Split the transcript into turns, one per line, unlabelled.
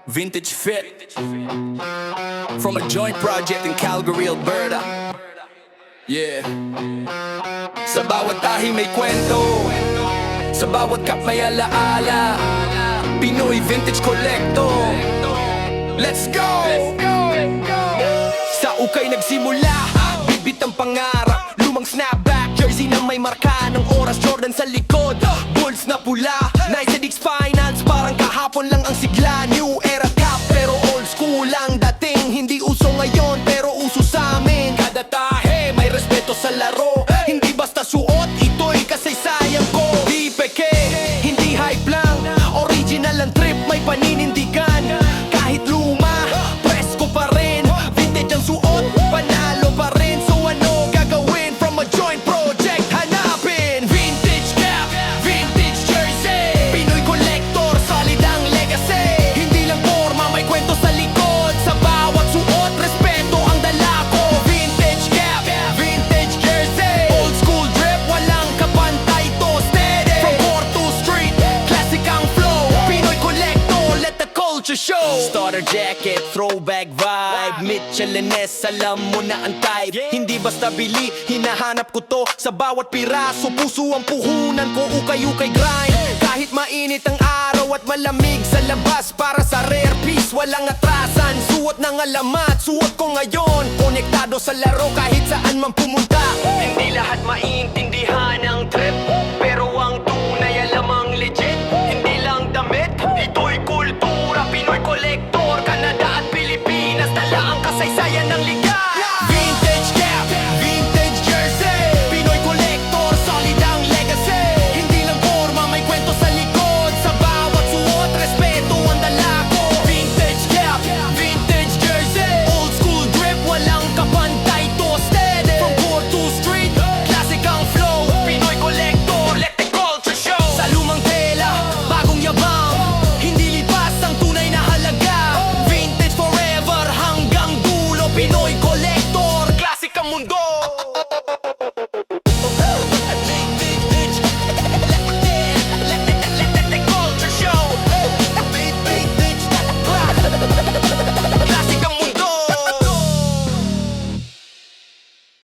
Vintage Fit from a joint project in Calgary, Alberta. Yeah. Sa bawat tahi may kwento, sa bawat cup may alaala. Pinoy Vintage Collector. Let's go! Sa ukay nagsimula, bibit ang pangarap. Lumang snapback, jersey na may marka ng oras, Jordan sa likod, Bulls na pula, Nice Edix Finance, parang kahapon lang ang sigla. New era cap, pero old school lang dating. Hindi uso ngayon, pero uso sa amin. Kada tahe, may respeto sa laro. Hindi basta suot, ito'y kasaysayan ko. Di peke, hindi hype lang, original ang trip, may paninindigan. Kahit luma, presko pa rin, vintage ang suot, panalo pa rin. So ano gagawin from a joint project? Hanapin vintage cap, vintage jersey, Pinoy collector, solid ang legacy. Hindi lang forma, may kwento sa likod. Sa bawat suot, respeto ang dala ko. Vintage cap, vintage jersey, old school drip, walang kapantay to. Steady, from port to street, classic ang flow. Pinoy collector, let the culture show. Starter jacket, throwback vibe, Mitchell & Ness, alam mo na ang type. Hindi basta bili, hinahanap ko to. Sa bawat piraso, puso ang puhunan ko. Ukay-ukay grind, kahit mainit ang araw at malamig sa labas. Para sa rare piece, walang atrasan. Suot ng alamat, suot ko ngayon. Konektado sa laro kahit saan man pumunta. Hindi lahat maintindihan ang trip, pero